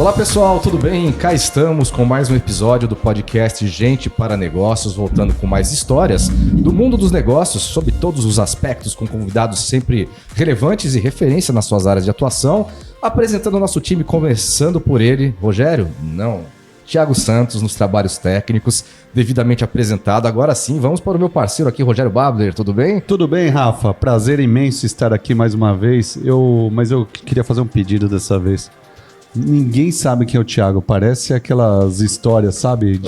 Olá pessoal, tudo bem? Cá estamos com mais um episódio do podcast Gente para Negócios, voltando com mais histórias do mundo dos negócios, sob todos os aspectos, com convidados sempre relevantes e referência nas suas áreas de atuação. Apresentando o nosso time, começando por ele, Rogério, Thiago Santos nos trabalhos técnicos, devidamente apresentado. Agora sim, vamos para o meu parceiro aqui, Rogério Babler, tudo bem? Tudo bem, Rafa. Prazer imenso estar aqui mais uma vez. Mas eu queria fazer um pedido dessa vez. Ninguém sabe quem é o Thiago. Parece aquelas histórias, sabe?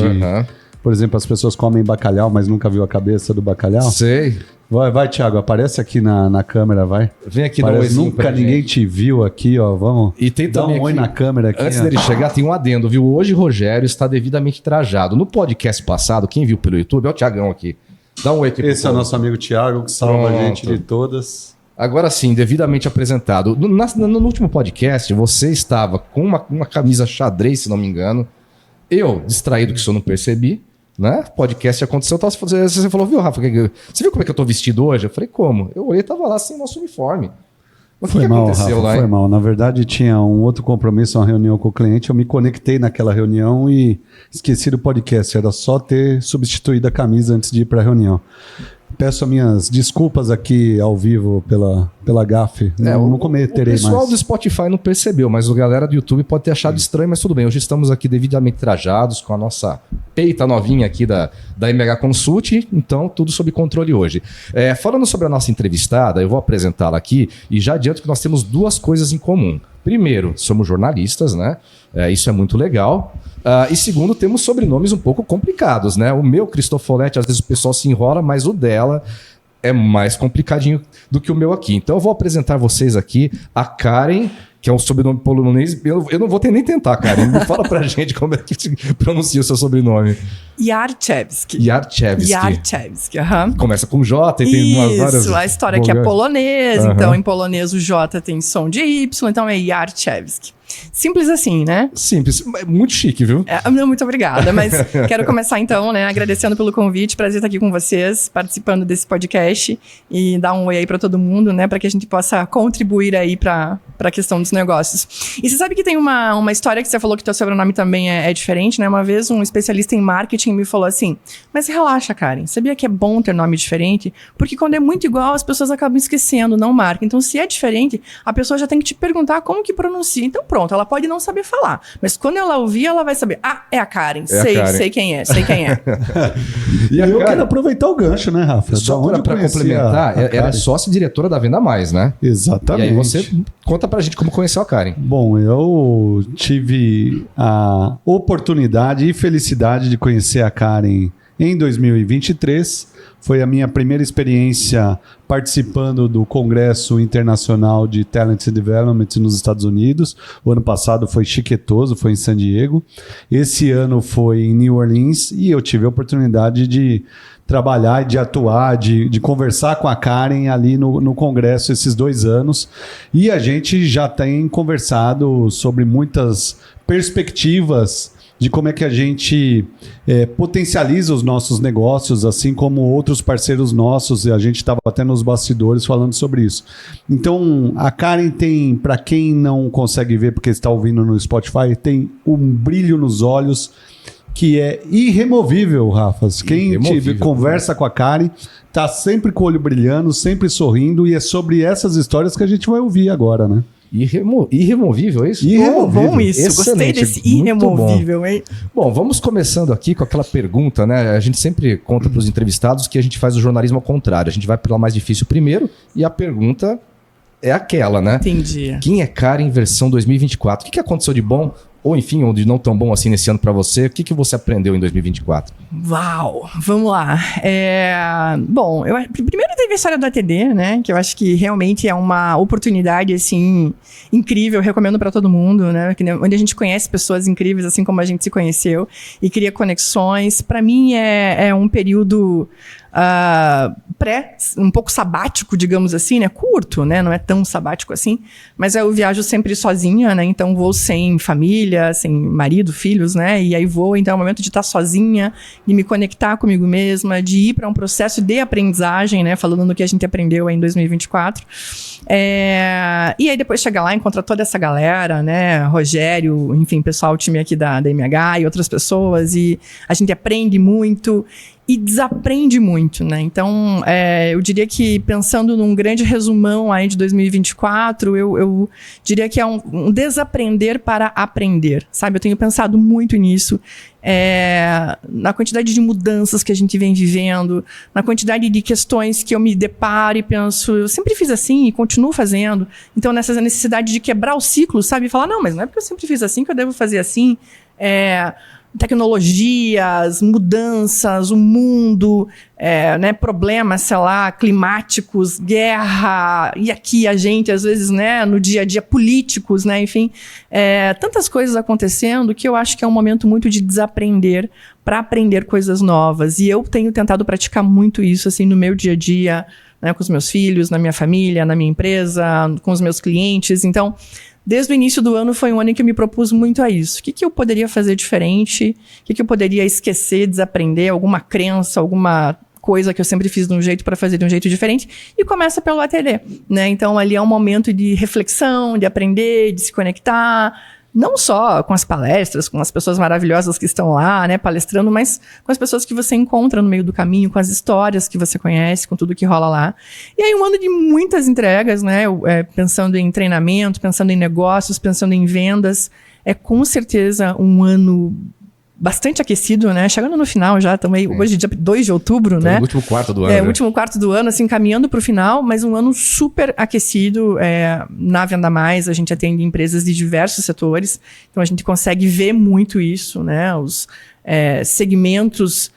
Por exemplo, as pessoas comem bacalhau, mas nunca viu a cabeça do bacalhau. Sei. Vai, Thiago, aparece aqui na câmera, vai. Vem aqui, parece nunca ninguém te viu aqui, ó. Vamos. E tem dar um oi na câmera aqui. Antes dele chegar, tem um adendo, viu? Hoje Rogério está devidamente trajado. No podcast passado, quem viu pelo YouTube é o Thiagão aqui. Dá um oi aqui. Esse é o nosso amigo Thiago, que salva a gente de todas. Agora sim, devidamente apresentado. No último podcast, você estava com uma camisa xadrez, se não me engano. Eu, distraído que isso eu não percebi, né? O podcast aconteceu, você falou, viu, Rafa, você viu como é que eu tô vestido hoje? Eu falei, como? Eu olhei e tava lá sem nosso uniforme. Mas o que aconteceu, Rafa, lá? Foi mal. Na verdade, tinha um outro compromisso, uma reunião com o cliente. Eu me conectei naquela reunião e esqueci do podcast. Era só ter substituído a camisa antes de ir para a reunião. Peço minhas desculpas aqui ao vivo pela gafe. Não cometerei mais. O pessoal do Spotify não percebeu, mas a galera do YouTube pode ter achado estranho, mas tudo bem. Hoje estamos aqui devidamente trajados com a nossa peita novinha aqui da MH Consult, então tudo sob controle hoje. Falando sobre a nossa entrevistada, eu vou apresentá-la aqui e já adianto que nós temos duas coisas em comum. Primeiro, somos jornalistas, né? Isso é muito legal. E segundo, temos sobrenomes um pouco complicados, né? O meu, Cristofoletti, às vezes o pessoal se enrola, mas o dela é mais complicadinho do que o meu aqui. Então eu vou apresentar vocês aqui a Karen, que é um sobrenome polonês. Eu não vou nem tentar, Karen. Fala pra gente como é que se pronuncia o seu sobrenome. Jarczewski, Começa com J e tem umas várias... Isso, a história aqui é polonês, então em polonês o J tem som de Y, então é Jarczewski. Simples assim, né? Simples, muito chique, viu? Muito obrigada, mas quero começar então, né, agradecendo pelo convite, prazer estar aqui com vocês, participando desse podcast e dar um oi aí pra todo mundo, né, pra que a gente possa contribuir aí pra questão dos negócios. E você sabe que tem uma história que você falou que teu sobrenome também é diferente, né? Uma vez um especialista em marketing me falou assim, mas relaxa, Karen, sabia que é bom ter nome diferente? Porque quando é muito igual, as pessoas acabam esquecendo, não marca. Então, se é diferente, a pessoa já tem que te perguntar como que pronuncia. Então, pronto, ela pode não saber falar, mas quando ela ouvir, ela vai saber, é a Karen, sei quem é. E eu quero aproveitar o gancho, né, Rafa? Só para complementar, ela é sócia-diretora da Venda Mais, né? Exatamente. E aí você conta pra gente como conheceu a Karen. Bom, eu tive a oportunidade e felicidade de conhecer a Karen em 2023. Foi a minha primeira experiência participando do Congresso Internacional de Talent Development nos Estados Unidos. O ano passado foi chiquetoso, foi em San Diego. Esse ano foi em New Orleans e eu tive a oportunidade de trabalhar, de atuar, de conversar com a Karen ali no Congresso esses 2 anos. E a gente já tem conversado sobre muitas perspectivas de como é que a gente potencializa os nossos negócios, assim como outros parceiros nossos, e a gente estava até nos bastidores falando sobre isso. Então, a Karen tem, para quem não consegue ver porque está ouvindo no Spotify, tem um brilho nos olhos que é irremovível, Rafa. Quem conversa com a Karen está sempre com o olho brilhando, sempre sorrindo, e é sobre essas histórias que a gente vai ouvir agora, né? Irremovível, é isso? Bom isso. Excelente. Gostei desse irremovível, hein? Bom, vamos começando aqui com aquela pergunta, né? A gente sempre conta para os entrevistados que a gente faz o jornalismo ao contrário. A gente vai pela mais difícil primeiro e a pergunta é aquela, né? Entendi. Quem é Karen versão 2024? O que aconteceu de bom? Ou enfim, ou de não tão bom assim nesse ano para você? O que você aprendeu em 2024? Uau! Vamos lá. Bom, primeiro teve a história do ATD, né? Que eu acho que realmente é uma oportunidade, assim, incrível. Eu recomendo para todo mundo, né? Onde a gente conhece pessoas incríveis, assim como a gente se conheceu. E cria conexões. Para mim, é um período um pouco sabático, digamos assim, né? Curto, né? Não é tão sabático assim. Mas eu viajo sempre sozinha, né? Então vou sem família, sem marido, filhos, né? E aí vou, então é o momento de estar sozinha, de me conectar comigo mesma, de ir para um processo de aprendizagem, né? Falando no que a gente aprendeu aí em 2024. E aí depois chega lá, encontra toda essa galera, né? Rogério, enfim, pessoal, o time aqui da MH e outras pessoas, e a gente aprende muito e desaprende muito, né? Então, eu diria que, pensando num grande resumão aí de 2024, eu diria que é um desaprender para aprender, sabe? Eu tenho pensado muito nisso, na quantidade de mudanças que a gente vem vivendo, na quantidade de questões que eu me deparo e penso, eu sempre fiz assim e continuo fazendo. Então, nessa necessidade de quebrar o ciclo, sabe? E falar, não, mas não é porque eu sempre fiz assim que eu devo fazer assim. Tecnologias, mudanças, o mundo, né, problemas, sei lá, climáticos, guerra, e aqui a gente, às vezes, né, no dia a dia, políticos, né, enfim, tantas coisas acontecendo que eu acho que é um momento muito de desaprender para aprender coisas novas. E eu tenho tentado praticar muito isso, assim, no meu dia a dia, né, com os meus filhos, na minha família, na minha empresa, com os meus clientes. Então, desde o início do ano foi um ano em que eu me propus muito a isso. O que eu poderia fazer diferente? O que eu poderia esquecer, desaprender? Alguma crença, alguma coisa que eu sempre fiz de um jeito para fazer de um jeito diferente? E começa pelo ateliê, né? Então, ali é um momento de reflexão, de aprender, de se conectar. Não só com as palestras, com as pessoas maravilhosas que estão lá, né, palestrando, mas com as pessoas que você encontra no meio do caminho, com as histórias que você conhece, com tudo que rola lá. E aí um ano de muitas entregas, né, pensando em treinamento, pensando em negócios, pensando em vendas. É com certeza um ano bastante aquecido, né? Chegando no final já, estamos aí, hoje dia 2 de outubro, né? O último quarto do ano. O último quarto do ano, assim, caminhando para o final, mas um ano super aquecido. Na Venda Mais, a gente atende empresas de diversos setores, então a gente consegue ver muito isso, né? Os segmentos,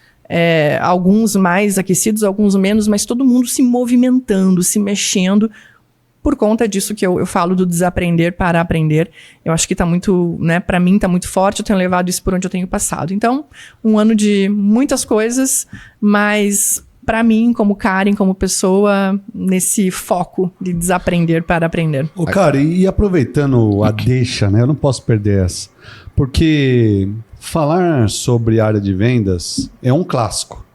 alguns mais aquecidos, alguns menos, mas todo mundo se movimentando, se mexendo, por conta disso que eu falo do desaprender para aprender. Eu acho que está muito, né, para mim está muito forte, eu tenho levado isso por onde eu tenho passado. Então, um ano de muitas coisas, mas para mim, como Karen, como pessoa, nesse foco de desaprender para aprender. Ô, Karen, e aproveitando a deixa, né, eu não posso perder essa, porque falar sobre área de vendas é um clássico.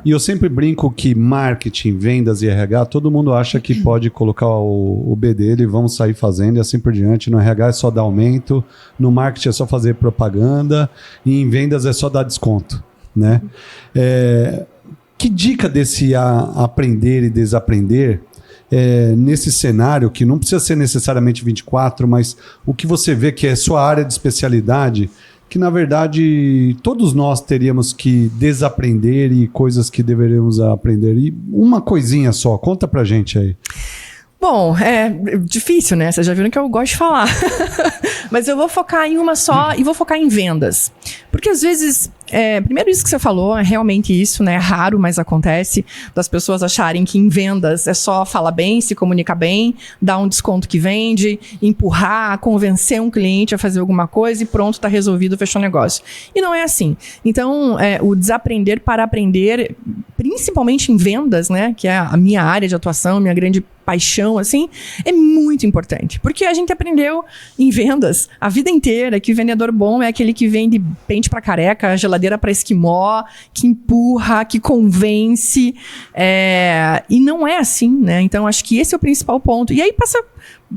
E eu sempre brinco que marketing, vendas e RH, todo mundo acha que pode colocar o B dele, vamos sair fazendo e assim por diante. No RH é só dar aumento, no marketing é só fazer propaganda e em vendas é só dar desconto, né? Que dica desse aprender e desaprender nesse cenário, que não precisa ser necessariamente 24, mas o que você vê que é sua área de especialidade, que na verdade todos nós teríamos que desaprender e coisas que deveríamos aprender. E uma coisinha só, conta pra gente aí. Bom, é difícil, né? Vocês já viram que eu gosto de falar. Mas eu vou focar em uma só e vou focar em vendas. Porque às vezes, primeiro isso que você falou, é realmente isso, né? É raro, mas acontece, das pessoas acharem que em vendas é só falar bem, se comunicar bem, dar um desconto que vende, empurrar, convencer um cliente a fazer alguma coisa e pronto, tá resolvido, fechou o negócio. E não é assim. Então, o desaprender para aprender, principalmente em vendas, né? Que é a minha área de atuação, minha grande paixão, assim, é muito importante. Porque a gente aprendeu em vendas a vida inteira que o vendedor bom é aquele que vende pente para careca, geladeira para esquimó, que empurra, que convence. E não é assim, né? Então, acho que esse é o principal ponto. E aí passa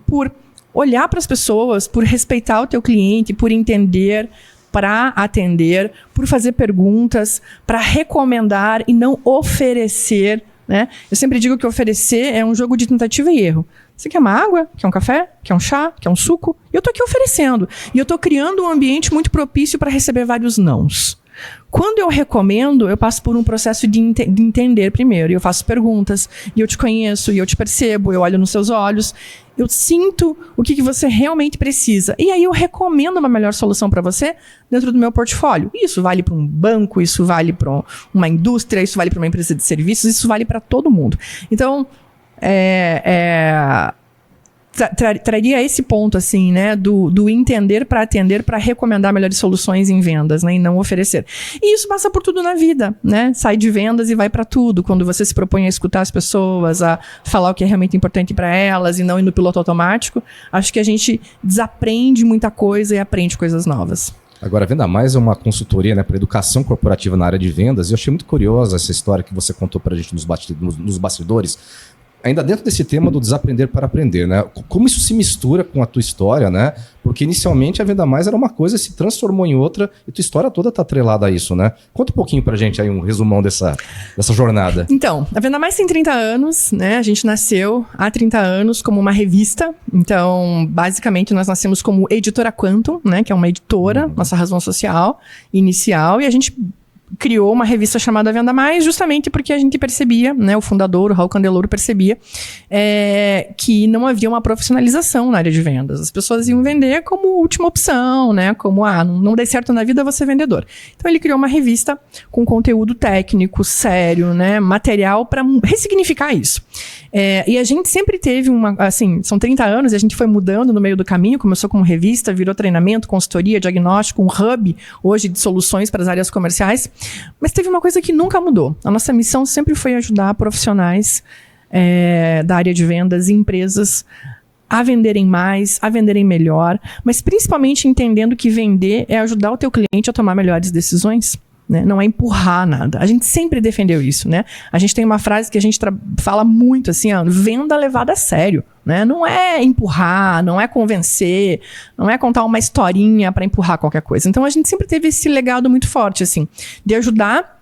por olhar para as pessoas, por respeitar o teu cliente, por entender, para atender, por fazer perguntas, para recomendar e não oferecer, né? Eu sempre digo que oferecer é um jogo de tentativa e erro. Você quer uma água? Quer um café? Quer um chá? Quer um suco? E eu tô aqui oferecendo. E eu tô criando um ambiente muito propício para receber vários nãos. Quando eu recomendo, eu passo por um processo de entender primeiro. E eu faço perguntas, e eu te conheço, e eu te percebo, eu olho nos seus olhos, eu sinto o que você realmente precisa. E aí eu recomendo uma melhor solução para você dentro do meu portfólio. Isso vale para um banco, isso vale para uma indústria, isso vale para uma empresa de serviços, isso vale para todo mundo. Então, traria esse ponto, assim, né? Do entender para atender, para recomendar melhores soluções em vendas, né? E não oferecer. E isso passa por tudo na vida, né? Sai de vendas e vai para tudo. Quando você se propõe a escutar as pessoas, a falar o que é realmente importante para elas e não ir no piloto automático, acho que a gente desaprende muita coisa e aprende coisas novas. Agora, a Venda Mais é uma consultoria, né, para educação corporativa na área de vendas, e eu achei muito curiosa essa história que você contou para a gente nos bastidores, ainda dentro desse tema do desaprender para aprender, né? Como isso se mistura com a tua história, né? Porque inicialmente a Venda Mais era uma coisa, se transformou em outra, e tua história toda está atrelada a isso, né? Conta um pouquinho pra gente aí um resumão dessa jornada. Então, a Venda Mais tem 30 anos, né? A gente nasceu há 30 anos como uma revista. Então, basicamente, nós nascemos como Editora Quantum, né? Que é uma editora, nossa razão social inicial, e a gente criou uma revista chamada Venda Mais, justamente porque a gente percebia, né, o fundador, o Raul Candeloro, percebia que não havia uma profissionalização na área de vendas. As pessoas iam vender como última opção, né, como, não der certo na vida, você é vendedor. Então ele criou uma revista com conteúdo técnico, sério, né, material para ressignificar isso. E a gente sempre teve são 30 anos e a gente foi mudando no meio do caminho, começou como revista, virou treinamento, consultoria, diagnóstico, um hub hoje de soluções para as áreas comerciais. Mas teve uma coisa que nunca mudou. A nossa missão sempre foi ajudar profissionais da área de vendas e empresas a venderem mais, a venderem melhor, mas principalmente entendendo que vender é ajudar o teu cliente a tomar melhores decisões. Né? Não é empurrar nada. A gente sempre defendeu isso, né? A gente tem uma frase que a gente fala muito assim, venda levada a sério, né? Não é empurrar, não é convencer, não é contar uma historinha para empurrar qualquer coisa. Então a gente sempre teve esse legado muito forte, assim, de ajudar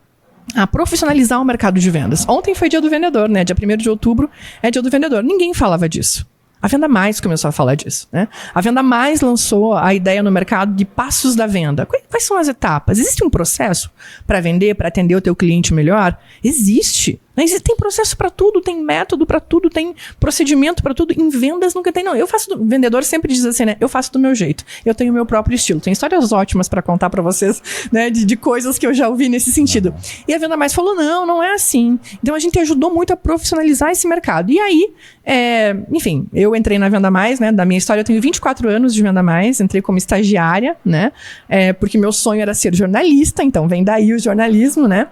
a profissionalizar o mercado de vendas. Ontem foi dia do vendedor, né? Dia 1º de outubro é dia do vendedor. Ninguém falava disso. A Venda Mais começou a falar disso, né? A Venda Mais lançou a ideia no mercado de passos da venda. Quais são as etapas? Existe um processo para vender, para atender o teu cliente melhor? Existe. Tem processo para tudo, tem método para tudo, tem procedimento para tudo. Em vendas nunca tem, não. O vendedor sempre diz assim, né? Eu faço do meu jeito. Eu tenho o meu próprio estilo. Tem histórias ótimas para contar para vocês, né? De coisas que eu já ouvi nesse sentido. E a Venda Mais falou, não é assim. Então a gente ajudou muito a profissionalizar esse mercado. E aí, enfim, eu entrei na Venda Mais, né? Da minha história, eu tenho 24 anos de Venda Mais. Entrei como estagiária, né? Porque meu sonho era ser jornalista. Então vem daí o jornalismo, né?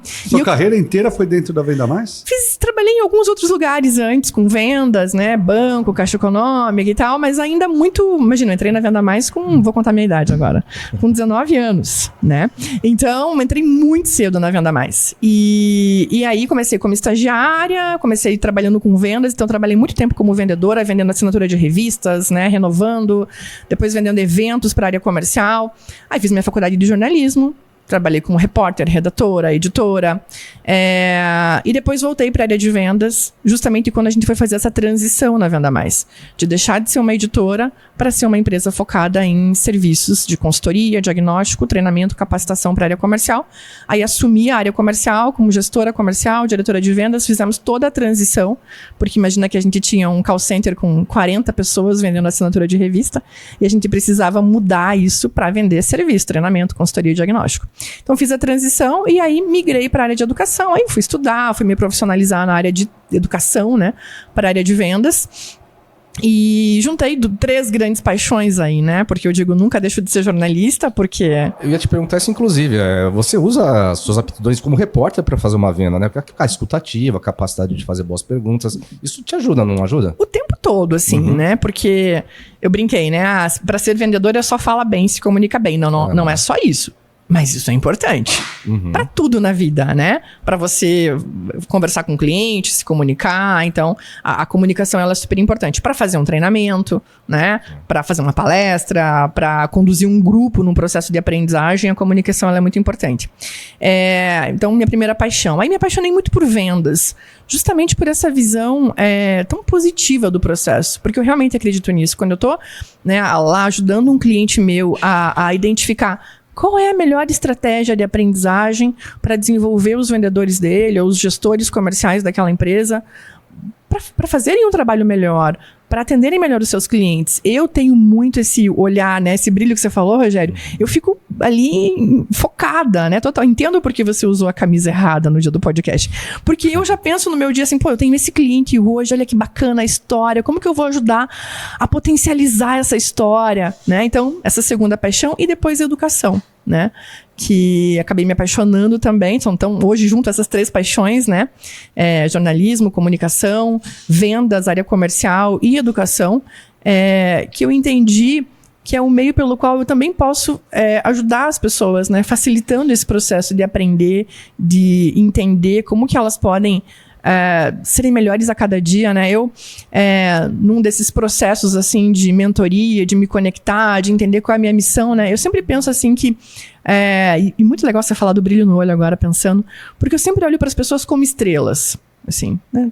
Sua carreira inteira foi dentro da Venda Mais? Trabalhei em alguns outros lugares antes, com vendas, né? Banco, Caixa Econômica e tal, mas ainda muito... Imagina, eu entrei na Venda Mais vou contar a minha idade agora, com 19 anos, né? Então, entrei muito cedo na Venda Mais. E aí, comecei como estagiária, comecei trabalhando com vendas, então trabalhei muito tempo como vendedora, vendendo assinatura de revistas, né? Renovando, depois vendendo eventos para a área comercial. Aí fiz minha faculdade de jornalismo, trabalhei como repórter, redatora, editora, e depois voltei para a área de vendas, justamente quando a gente foi fazer essa transição na Venda Mais, de deixar de ser uma editora para ser uma empresa focada em serviços de consultoria, diagnóstico, treinamento, capacitação para a área comercial. Aí assumi a área comercial como gestora comercial, diretora de vendas, fizemos toda a transição, porque imagina que a gente tinha um call center com 40 pessoas vendendo assinatura de revista, e a gente precisava mudar isso para vender serviço, treinamento, consultoria e diagnóstico. Então fiz a transição e aí migrei para a área de educação, aí fui estudar, fui me profissionalizar na área de educação, né, para a área de vendas. E juntei 3 grandes paixões aí, né? Porque eu digo, nunca deixo de ser jornalista, porque... Eu ia te perguntar isso, inclusive. Você usa as suas aptidões como repórter para fazer uma venda, né? A escutativa, a capacidade de fazer boas perguntas. Isso te ajuda, não ajuda? O tempo todo, assim, né? Porque eu brinquei, né? Para ser vendedor é só fala bem, se comunica bem. Não é só isso. Mas isso é importante para tudo na vida, né? Para você conversar com o cliente, se comunicar. Então, a comunicação ela é super importante para fazer um treinamento, né? Para fazer uma palestra, para conduzir um grupo num processo de aprendizagem. A comunicação ela é muito importante. Então, minha primeira paixão. Aí me apaixonei muito por vendas, justamente por essa visão tão positiva do processo, porque eu realmente acredito nisso. Quando eu tô, né, lá ajudando um cliente meu a identificar qual é a melhor estratégia de aprendizagem para desenvolver os vendedores dele ou os gestores comerciais daquela empresa para fazerem um trabalho melhor, para atenderem melhor os seus clientes. Eu tenho muito esse olhar, né? Esse brilho que você falou, Rogério. Eu fico ali focada, né? Total. Entendo porque você usou a camisa errada no dia do podcast. Porque eu já penso no meu dia assim, pô, eu tenho esse cliente hoje, olha que bacana a história, como que eu vou ajudar a potencializar essa história, né? Então, essa segunda paixão e depois a educação, né? Que acabei me apaixonando também. Então, hoje, junto essas 3 paixões, né? Jornalismo, comunicação, vendas, área comercial e educação, que eu entendi que é um meio pelo qual eu também posso ajudar as pessoas, né? Facilitando esse processo de aprender, de entender como que elas podem serem melhores a cada dia, né? Eu, num desses processos, assim, de mentoria, de me conectar, de entender qual é a minha missão, né? Eu sempre penso, assim, que... e muito legal você falar do brilho no olho agora, pensando, porque eu sempre olho para as pessoas como estrelas, assim, né?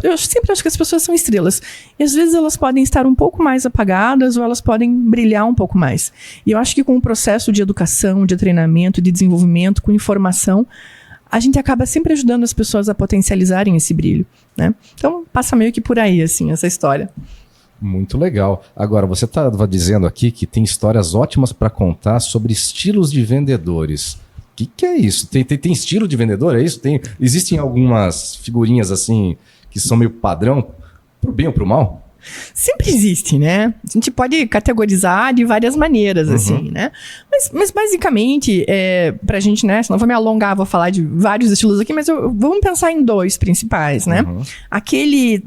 Eu sempre acho que as pessoas são estrelas. E às vezes elas podem estar um pouco mais apagadas ou elas podem brilhar um pouco mais. E eu acho que com o processo de educação, de treinamento, de desenvolvimento, com informação, a gente acaba sempre ajudando as pessoas a potencializarem esse brilho, né? Então, passa meio que por aí, assim, essa história. Muito legal. Agora, você estava dizendo aqui que tem histórias ótimas para contar sobre estilos de vendedores. O que é isso? Tem estilo de vendedor? É isso? Existem algumas figurinhas assim que são meio padrão, pro bem ou pro mal? Sempre existe, né? A gente pode categorizar de várias maneiras, assim, né? Mas basicamente, pra gente, né? Senão eu vou me alongar, vou falar de vários estilos aqui, mas vamos pensar em 2 principais, né? Aquele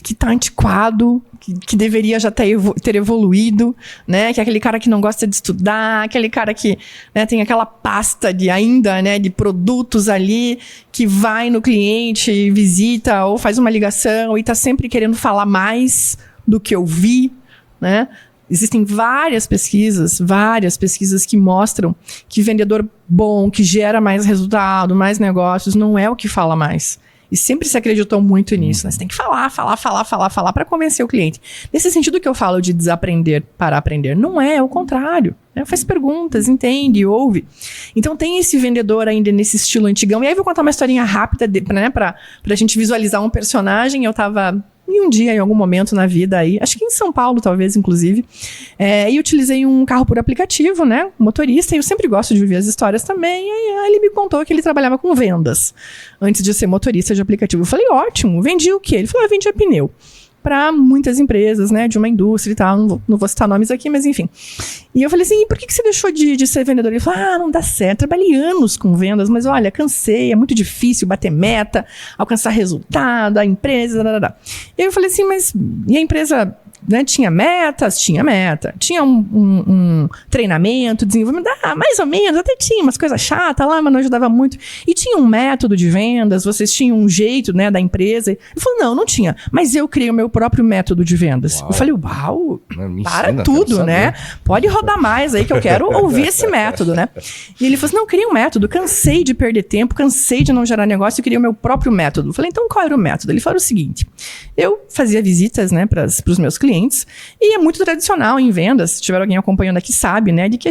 que tá antiquado, que deveria já ter evoluído, né? Que é aquele cara que não gosta de estudar, aquele cara que, né, tem aquela pasta de produtos ali, que vai no cliente, visita ou faz uma ligação e tá sempre querendo falar mais do que eu vi, né? Existem várias pesquisas que mostram que vendedor bom, que gera mais resultado, mais negócios, não é o que fala mais. E sempre se acreditou muito nisso, né? Você tem que falar para convencer o cliente. Nesse sentido que eu falo de desaprender para aprender, não é o contrário, né? Faz perguntas, entende, ouve. Então tem esse vendedor ainda nesse estilo antigão. E aí eu vou contar uma historinha rápida, né? Pra gente visualizar um personagem. Eu tava... em um dia, em algum momento na vida aí, acho que em São Paulo, talvez, inclusive, e utilizei um carro por aplicativo, né, motorista, e eu sempre gosto de ouvir as histórias também, e aí ele me contou que ele trabalhava com vendas, antes de ser motorista de aplicativo. Eu falei, ótimo, vendia o quê? Ele falou, vendia pneu. Para muitas empresas, né, de uma indústria e tal, não vou citar nomes aqui, mas enfim. E eu falei assim, e por que você deixou de ser vendedor? Ele falou, não dá certo, trabalhei anos com vendas, mas olha, cansei, é muito difícil bater meta, alcançar resultado, a empresa, E aí eu falei assim, mas e a empresa, né, tinha metas? Tinha meta. Tinha um treinamento, desenvolvimento, mais ou menos, até tinha umas coisas chatas lá, mas não ajudava muito. E tinha um método de vendas, vocês tinham um jeito, né, da empresa. Ele falou, não tinha, mas eu criei o meu próprio método de vendas. Uau. Eu falei, uau, para tudo, né? Pode rodar mais aí que eu quero ouvir esse método, né? E ele falou assim, não, eu criei um método, cansei de perder tempo, cansei de não gerar negócio e criei o meu próprio método. Eu falei, então qual era o método? Ele falou o seguinte, eu fazia visitas, né, para os meus clientes, e é muito tradicional em vendas, se tiver alguém acompanhando aqui sabe, né, de que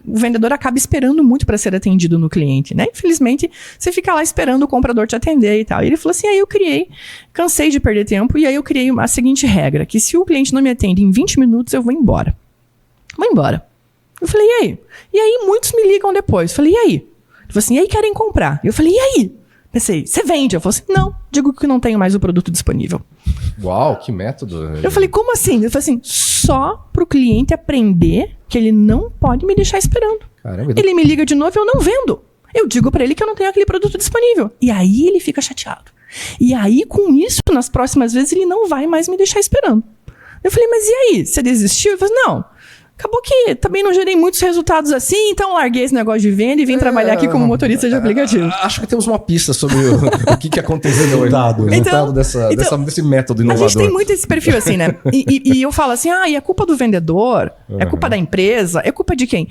o vendedor acaba esperando muito para ser atendido no cliente, né? Infelizmente, você fica lá esperando o comprador te atender e tal. E ele falou assim, aí eu cansei de perder tempo, e aí eu criei a seguinte regra, que se o cliente não me atende em 20 minutos, eu vou embora. Vou embora. Eu falei, e aí? E aí muitos me ligam depois. Eu falei, e aí? Ele falou assim, e aí querem comprar? Eu falei, e aí? Pensei, você vende? Eu falei assim, não, digo que não tenho mais o produto disponível. Uau, que método. Eu falei, como assim? Ele falou assim, só pro cliente aprender que ele não pode me deixar esperando. Caramba. Ele me liga de novo e eu não vendo. Eu digo pra ele que eu não tenho aquele produto disponível. E aí ele fica chateado. E aí, com isso, nas próximas vezes, ele não vai mais me deixar esperando. Eu falei, mas e aí? Você desistiu? Ele falou, não. Acabou que também não gerei muitos resultados assim, então larguei esse negócio de venda e vim trabalhar aqui como motorista de aplicativo. Acho que temos uma pista sobre o que aconteceu no resultado desse método inovador. A gente tem muito esse perfil assim, né? E eu falo assim, e a culpa do vendedor? É culpa da empresa? É culpa de quem?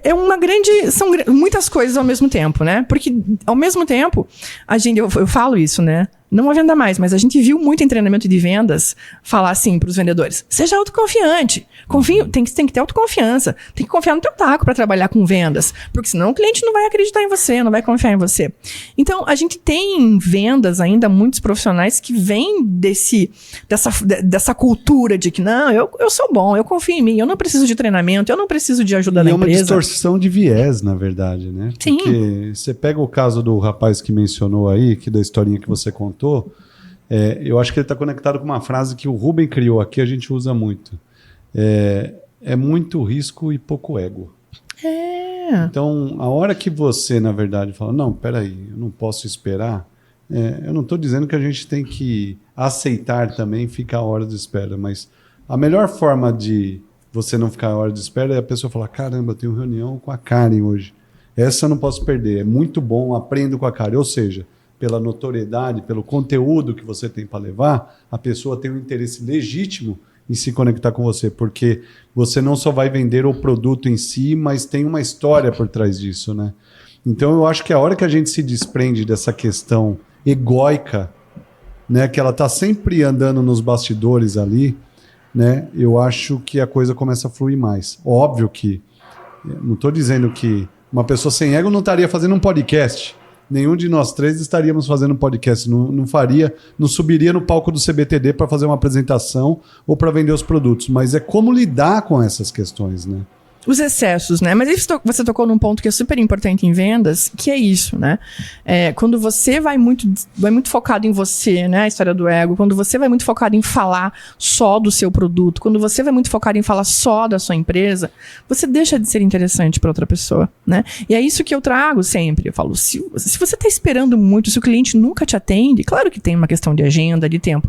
É uma grande... São muitas coisas ao mesmo tempo, né? Porque, ao mesmo tempo, eu falo isso, né? não a venda mais, mas a gente viu muito em treinamento de vendas falar assim para os vendedores: seja autoconfiante, tem que ter autoconfiança, tem que confiar no teu taco para trabalhar com vendas, porque senão o cliente não vai acreditar em você, não vai confiar em você. Então, a gente tem em vendas ainda muitos profissionais que vêm dessa cultura de que não, eu sou bom, eu confio em mim, eu não preciso de treinamento, eu não preciso de ajuda da empresa. É uma distorção de viés, na verdade, né? Sim. Porque você pega o caso do rapaz que mencionou aí, da historinha que você contou, eu acho que ele está conectado com uma frase que o Rubem criou aqui, a gente usa muito. É muito risco e pouco ego. Então, a hora que você, na verdade, fala, não, peraí, eu não posso esperar, eu não estou dizendo que a gente tem que aceitar também ficar a hora de espera, mas a melhor forma de você não ficar a hora de espera é a pessoa falar: caramba, eu tenho reunião com a Karen hoje. Essa eu não posso perder, é muito bom, aprendo com a Karen. Ou seja, pela notoriedade, pelo conteúdo que você tem para levar, a pessoa tem um interesse legítimo em se conectar com você, porque você não só vai vender o produto em si, mas tem uma história por trás disso, né? Então eu acho que a hora que a gente se desprende dessa questão egóica, né, que ela está sempre andando nos bastidores ali, né, eu acho que a coisa começa a fluir mais. Óbvio que, não estou dizendo que uma pessoa sem ego não estaria fazendo um podcast. Nenhum de nós três estaríamos fazendo um podcast, não subiria no palco do CBTD para fazer uma apresentação ou para vender os produtos, mas é como lidar com essas questões, né? Os excessos, né? Mas você tocou num ponto que é super importante em vendas, que é isso, né? Quando você vai muito focado em você, né? A história do ego. Quando você vai muito focado em falar só do seu produto, quando você vai muito focado em falar só da sua empresa, você deixa de ser interessante para outra pessoa, né? E é isso que eu trago sempre. Eu falo, se você está esperando muito, se o cliente nunca te atende, claro que tem uma questão de agenda, de tempo.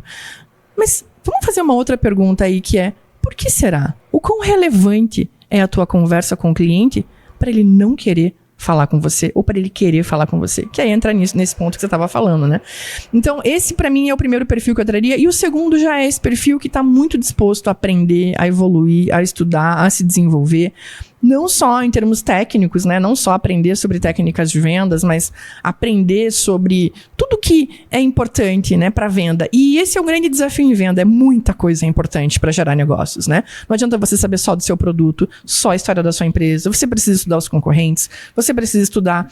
Mas vamos fazer uma outra pergunta aí, que é: por que será? O quão relevante é a tua conversa com o cliente para ele não querer falar com você ou para ele querer falar com você? Que aí entra nesse ponto que você estava falando, né? Então, esse para mim é o primeiro perfil que eu traria, e o segundo já é esse perfil que está muito disposto a aprender, a evoluir, a estudar, a se desenvolver. Não só em termos técnicos, né? Não só aprender sobre técnicas de vendas, mas aprender sobre tudo que é importante, né, para venda. E esse é o grande desafio em venda, é muita coisa importante para gerar negócios, né? Não adianta você saber só do seu produto, só a história da sua empresa. Você precisa estudar os concorrentes, você precisa estudar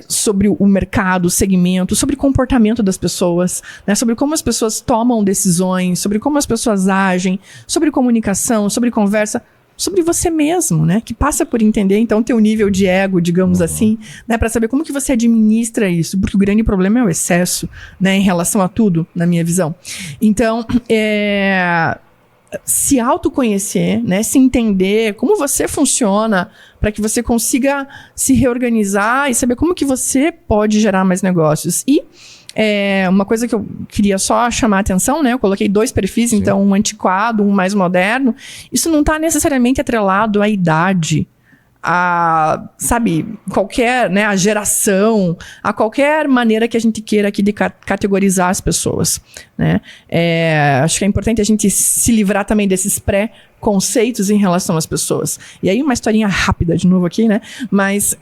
sobre o mercado, o segmento, sobre o comportamento das pessoas, né? Sobre como as pessoas tomam decisões, sobre como as pessoas agem, sobre comunicação, sobre conversa, sobre você mesmo, né? Que passa por entender, então, teu nível de ego, digamos assim, né? Para saber como que você administra isso, porque o grande problema é o excesso, né? Em relação a tudo, na minha visão. Então, se autoconhecer, né? Se entender como você funciona, para que você consiga se reorganizar e saber como que você pode gerar mais negócios. E uma coisa que eu queria só chamar a atenção, né? Eu coloquei 2 perfis, sim. Então um antiquado, um mais moderno. Isso não está necessariamente atrelado à idade, a, sabe, qualquer, né, a geração, a qualquer maneira que a gente queira aqui de categorizar as pessoas, né? Acho que é importante a gente se livrar também desses pré-conceitos em relação às pessoas. E aí uma historinha rápida de novo aqui, né? Mas,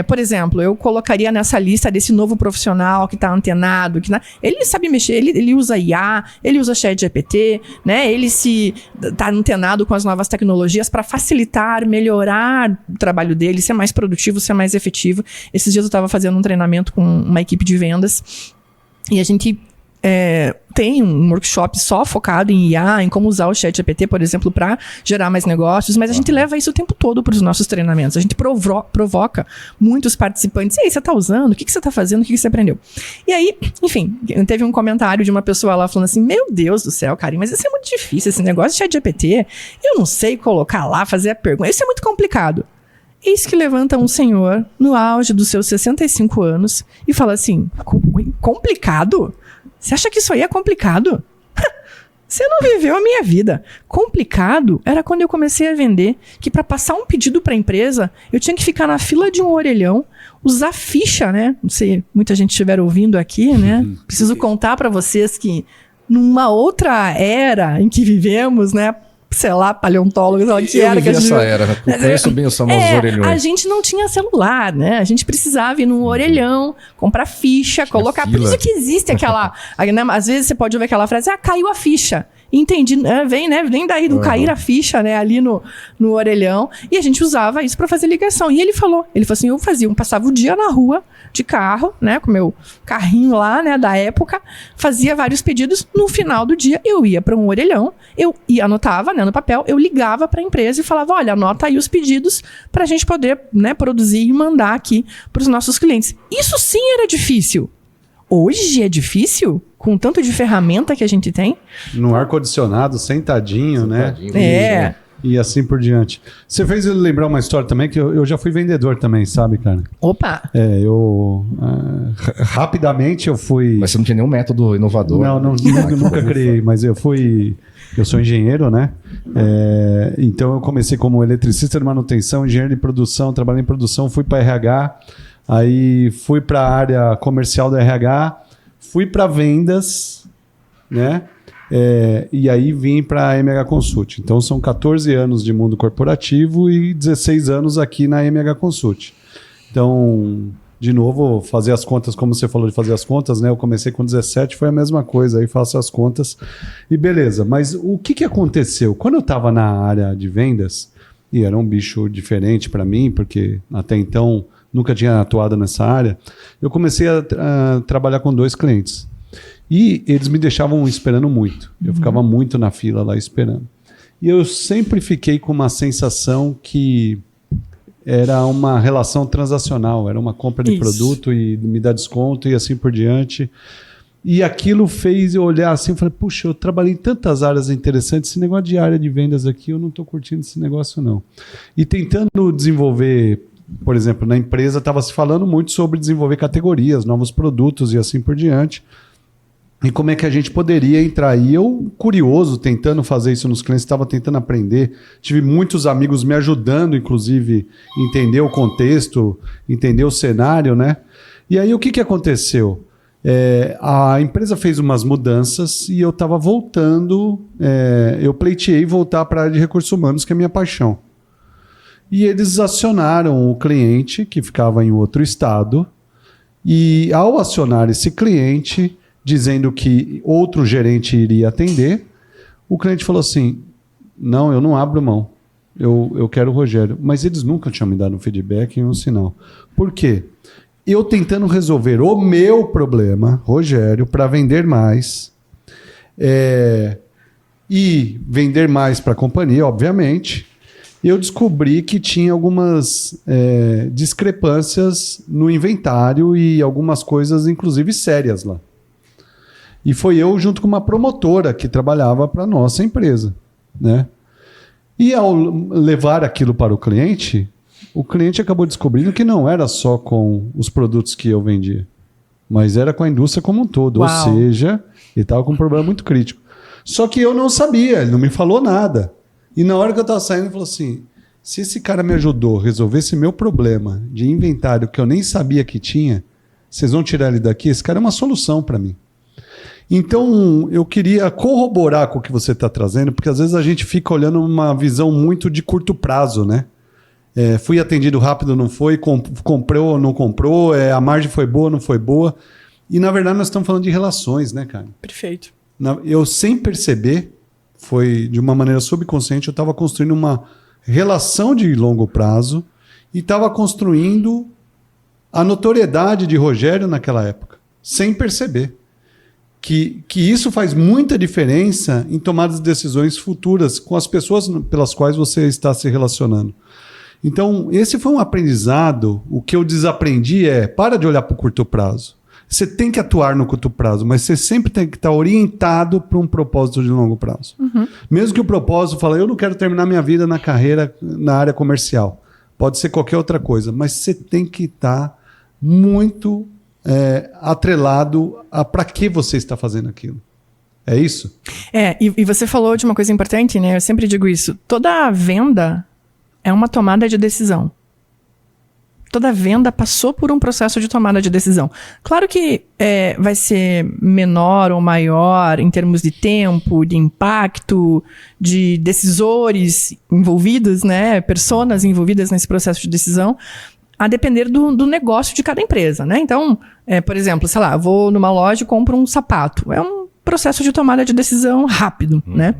por exemplo, eu colocaria nessa lista desse novo profissional que está antenado, ele sabe mexer, ele usa IA, ele usa ChatGPT, né? Ele está antenado com as novas tecnologias para facilitar, melhorar o trabalho dele, ser mais produtivo, ser mais efetivo. Esses dias eu estava fazendo um treinamento com uma equipe de vendas e a gente tem um workshop só focado em IA, em como usar o ChatGPT, por exemplo, para gerar mais negócios, mas a gente leva isso o tempo todo para os nossos treinamentos. A gente provoca muitos participantes. E aí, você está usando? O que você está fazendo? O que você aprendeu? E aí, enfim, teve um comentário de uma pessoa lá falando assim: meu Deus do céu, Karen, mas isso é muito difícil, esse negócio de ChatGPT. Eu não sei colocar lá, fazer a pergunta. Isso é muito complicado. Eis que levanta um senhor no auge dos seus 65 anos e fala assim: complicado? Você acha que isso aí é complicado? Você não viveu a minha vida. Complicado era quando eu comecei a vender, que para passar um pedido para a empresa, eu tinha que ficar na fila de um orelhão, usar ficha, né? Não sei, muita gente estiver ouvindo aqui, né? Preciso contar para vocês que numa outra era em que vivemos, né? sei lá, paleontólogo, sei lá que era. Eu vivi essa era, eu conheço bem os famosos orelhões. A gente não tinha celular, né? A gente precisava ir num orelhão, comprar ficha, colocar... fila. Por isso que existe aquela... né, às vezes você pode ouvir aquela frase, caiu a ficha. Entendi, vem daí do cair a ficha, né, ali no orelhão. E a gente usava isso para fazer ligação. E ele falou assim, eu passava o dia na rua de carro, né, com meu carrinho lá, né, da época, fazia vários pedidos. No final do dia, eu ia para um orelhão, eu anotava, né, no papel, eu ligava para a empresa e falava, olha, anota aí os pedidos para a gente poder, né, produzir e mandar aqui para os nossos clientes. Isso sim era difícil. Hoje é difícil, com tanto de ferramenta que a gente tem. No ar-condicionado, sentadinho, né? E assim por diante. Você fez eu lembrar uma história também, que eu já fui vendedor também, sabe, cara? Opa! Rapidamente eu fui... Mas você não tinha nenhum método inovador. Nunca criei, mas eu sou engenheiro, né? Então eu comecei como eletricista de manutenção, engenheiro de produção, trabalhei em produção, fui para RH, aí fui para a área comercial do RH, fui para vendas, né? E aí vim para a MH Consult. Então são 14 anos de mundo corporativo e 16 anos aqui na MH Consult. Então, de novo, fazer as contas, como você falou de fazer as contas, né? Eu comecei com 17, foi a mesma coisa, aí faço as contas e beleza. Mas o que aconteceu? Quando eu estava na área de vendas, e era um bicho diferente para mim, porque até então nunca tinha atuado nessa área, eu comecei a trabalhar com 2 clientes. E eles me deixavam esperando muito. Eu ficava muito na fila lá esperando. E eu sempre fiquei com uma sensação que era uma relação transacional, era uma compra de produto e me dá desconto e assim por diante. E aquilo fez eu olhar assim e falei, puxa, eu trabalhei em tantas áreas interessantes, esse negócio de área de vendas aqui, eu não estou curtindo esse negócio não. E tentando desenvolver... Por exemplo, na empresa estava se falando muito sobre desenvolver categorias, novos produtos e assim por diante. E como é que a gente poderia entrar? E eu, curioso, tentando fazer isso nos clientes, estava tentando aprender. Tive muitos amigos me ajudando, inclusive, a entender o contexto, entender o cenário, né? E aí o que aconteceu? A empresa fez umas mudanças e eu estava voltando, eu pleiteei voltar para a área de recursos humanos, que é a minha paixão. E eles acionaram o cliente, que ficava em outro estado, e ao acionar esse cliente, dizendo que outro gerente iria atender, o cliente falou assim, não, eu não abro mão, eu quero o Rogério. Mas eles nunca tinham me dado um feedback e um sinal. Por quê? Eu tentando resolver o meu problema, Rogério, para vender mais, e vender mais para a companhia, obviamente, eu descobri que tinha algumas discrepâncias no inventário e algumas coisas, inclusive, sérias lá. E foi eu junto com uma promotora que trabalhava para a nossa empresa, né? E ao levar aquilo para o cliente acabou descobrindo que não era só com os produtos que eu vendia, mas era com a indústria como um todo. Uau. Ou seja, ele estava com um problema muito crítico. Só que eu não sabia, ele não me falou nada. E na hora que eu estava saindo, ele falou assim, se esse cara me ajudou a resolver esse meu problema de inventário que eu nem sabia que tinha, vocês vão tirar ele daqui? Esse cara é uma solução para mim. Então, eu queria corroborar com o que você está trazendo, porque às vezes a gente fica olhando uma visão muito de curto prazo, né? Fui atendido rápido, não foi, comprou ou não comprou, a margem foi boa ou não foi boa. E, na verdade, nós estamos falando de relações, né, cara? Perfeito. Eu, sem perceber, foi de uma maneira subconsciente, eu estava construindo uma relação de longo prazo e estava construindo a notoriedade de Rogério naquela época, sem perceber. Que isso faz muita diferença em tomadas de decisões futuras com as pessoas pelas quais você está se relacionando. Então, esse foi um aprendizado. O que eu desaprendi para de olhar para o curto prazo. Você tem que atuar no curto prazo, mas você sempre tem que estar orientado para um propósito de longo prazo. Uhum. Mesmo que o propósito fale, eu não quero terminar minha vida na carreira, na área comercial. Pode ser qualquer outra coisa, mas você tem que estar muito atrelado a para que você está fazendo aquilo. É isso? E você falou de uma coisa importante, né? Eu sempre digo isso. Toda venda é uma tomada de decisão. toda venda passou por um processo de tomada de decisão. Claro que vai ser menor ou maior em termos de tempo, de impacto, de decisores envolvidos, né, personas envolvidas nesse processo de decisão, a depender do negócio de cada empresa, né? Então, por exemplo, sei lá, vou numa loja e compro um sapato. É um processo de tomada de decisão rápido, né?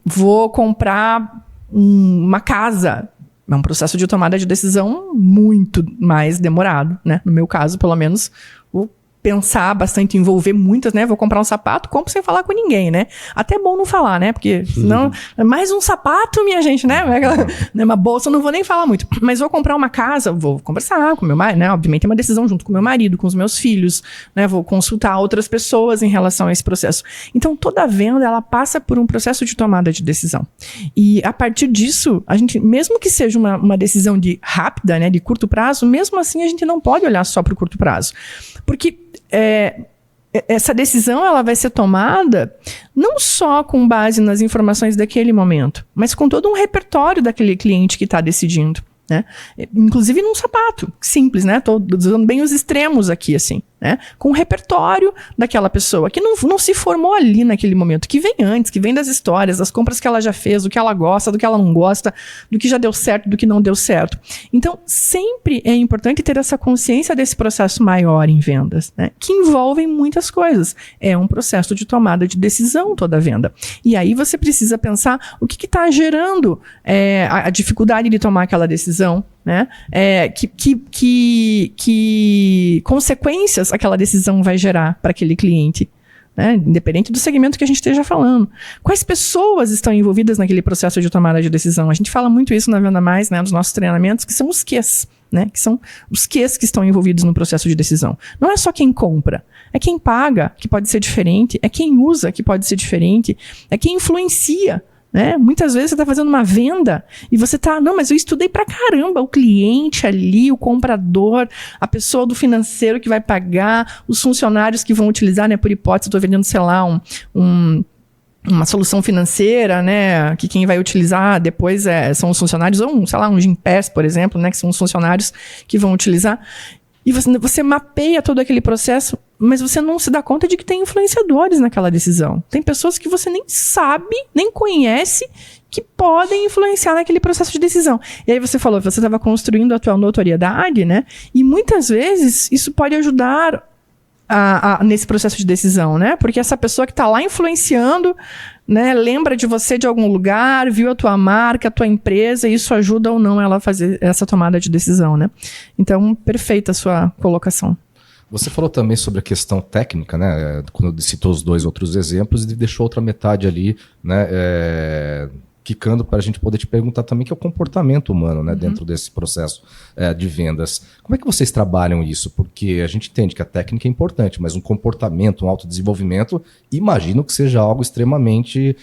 Vou comprar uma casa. É um processo de tomada de decisão muito mais demorado, né? No meu caso, pelo menos, vou pensar bastante, envolver muitas, né? Vou comprar um sapato, compro sem falar com ninguém, né? Até é bom não falar, né? Porque senão, mais um sapato, minha gente, né? Uma bolsa, eu não vou nem falar muito. Mas vou comprar uma casa, vou conversar com meu marido, né? Obviamente é uma decisão junto com meu marido, com os meus filhos, né? Vou consultar outras pessoas em relação a esse processo. Então, toda venda, ela passa por um processo de tomada de decisão. E a partir disso, a gente, mesmo que seja uma decisão rápida, né? De curto prazo, mesmo assim a gente não pode olhar só para o curto prazo. Porque essa decisão ela vai ser tomada não só com base nas informações daquele momento, mas com todo um repertório daquele cliente que está decidindo, né? Inclusive num sapato simples, né? Tô usando bem os extremos aqui, assim, né? Com o repertório daquela pessoa que não se formou ali naquele momento, que vem antes, que vem das histórias, das compras que ela já fez, do que ela gosta, do que ela não gosta, do que já deu certo, do que não deu certo. Então, sempre é importante ter essa consciência desse processo maior em vendas, né? Que envolvem muitas coisas. É um processo de tomada de decisão toda a venda. E aí você precisa pensar o que está gerando a dificuldade de tomar aquela decisão, né? Que consequências aquela decisão vai gerar para aquele cliente, né? Independente do segmento que a gente esteja falando. Quais pessoas estão envolvidas naquele processo de tomada de decisão? A gente fala muito isso na Venda Mais, né? Nos nossos treinamentos, que são os Qs, né? Que são os Qs que estão envolvidos no processo de decisão. Não é só quem compra, é quem paga, que pode ser diferente, é quem usa, que pode ser diferente, é quem influencia, né? Muitas vezes você está fazendo uma venda e você está, não, mas eu estudei pra caramba o cliente ali, o comprador, a pessoa do financeiro que vai pagar, os funcionários que vão utilizar, né? Por hipótese, estou vendendo, sei lá, uma solução financeira, né? Que quem vai utilizar depois são os funcionários, ou sei lá, um Gympass, por exemplo, né? Que são os funcionários que vão utilizar. E você mapeia todo aquele processo, mas você não se dá conta de que tem influenciadores naquela decisão. Tem pessoas que você nem sabe, nem conhece, que podem influenciar naquele processo de decisão. E aí você falou que você estava construindo a tua notoriedade, né? E muitas vezes isso pode ajudar nesse processo de decisão, né? Porque essa pessoa que está lá influenciando, né, lembra de você de algum lugar, viu a tua marca, a tua empresa, e isso ajuda ou não ela a fazer essa tomada de decisão, né? Então, perfeita a sua colocação. Você falou também sobre a questão técnica, né? Quando citou os dois outros exemplos e deixou outra metade ali, né? Quicando para a gente poder te perguntar também, que é o comportamento humano, né, dentro desse processo de vendas. Como é que vocês trabalham isso? Porque a gente entende que a técnica é importante, mas um comportamento, um autodesenvolvimento, imagino que seja algo extremamente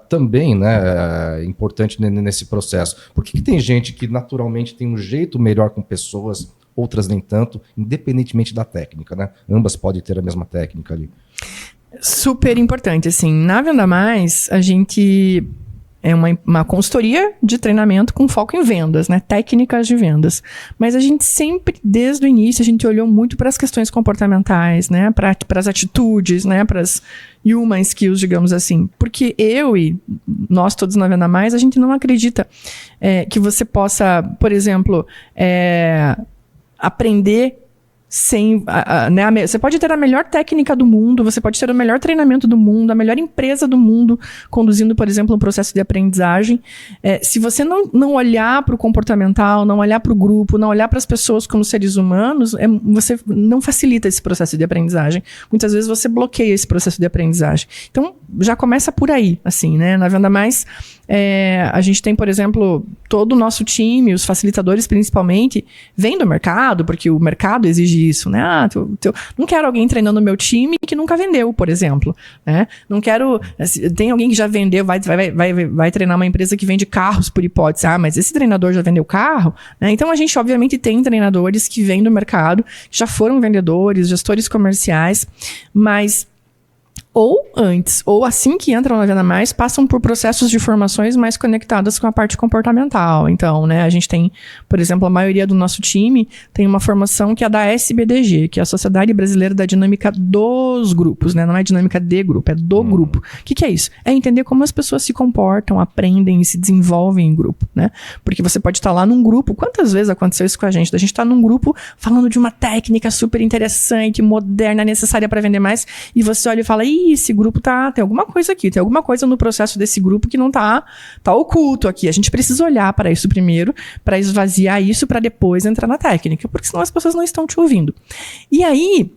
também, né, importante nesse processo. Por que tem gente que naturalmente tem um jeito melhor com pessoas, outras nem tanto, independentemente da técnica, né? Ambas podem ter a mesma técnica ali. Super importante, assim. Na Venda Mais, a gente é uma consultoria de treinamento com foco em vendas, né? Técnicas de vendas. Mas a gente sempre, desde o início, a gente olhou muito para as questões comportamentais, né? Para as atitudes, né? Para as human skills, digamos assim. Porque eu e nós todos na Venda Mais, a gente não acredita que você possa, por exemplo, aprender sem, né, você pode ter a melhor técnica do mundo, você pode ter o melhor treinamento do mundo, a melhor empresa do mundo, conduzindo, por exemplo, um processo de aprendizagem. Se você não olhar para o comportamental, não olhar para o grupo, não olhar para as pessoas como seres humanos, você não facilita esse processo de aprendizagem. Muitas vezes você bloqueia esse processo de aprendizagem. Então, já começa por aí, assim, né? Na Venda Mais, a gente tem, por exemplo, todo o nosso time, os facilitadores principalmente, vêm do mercado, porque o mercado exige isso, né? Não quero alguém treinando o meu time que nunca vendeu, por exemplo, né? Não quero... Tem alguém que já vendeu, vai treinar uma empresa que vende carros, por hipótese. Mas esse treinador já vendeu carro? Né? Então, a gente, obviamente, tem treinadores que vêm do mercado, que já foram vendedores, gestores comerciais, mas ou antes, ou assim que entram na Venda Mais, passam por processos de formações mais conectadas com a parte comportamental. Então, né, a gente tem, por exemplo, a maioria do nosso time tem uma formação que é da SBDG, que é a Sociedade Brasileira da Dinâmica dos Grupos, né? Não é dinâmica de grupo, é do grupo. O que é isso? É entender como as pessoas se comportam, aprendem e se desenvolvem em grupo, né? Porque você pode estar lá num grupo, quantas vezes aconteceu isso com a gente? Da gente estar num grupo falando de uma técnica super interessante, moderna, necessária para vender mais, e você olha e fala, esse grupo tem alguma coisa aqui, tem alguma coisa no processo desse grupo que não tá oculto aqui. A gente precisa olhar para isso primeiro, para esvaziar isso, para depois entrar na técnica, porque senão as pessoas não estão te ouvindo. E aí,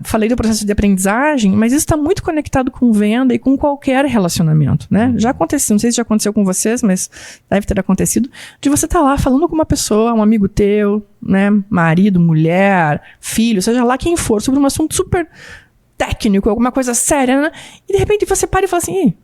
falei do processo de aprendizagem, mas isso está muito conectado com venda e com qualquer relacionamento, né? Já aconteceu, não sei se já aconteceu com vocês, mas deve ter acontecido, de você estar lá falando com uma pessoa, um amigo teu, né? Marido, mulher, filho, seja lá quem for, sobre um assunto super técnico, alguma coisa séria, né? E de repente você para e fala assim,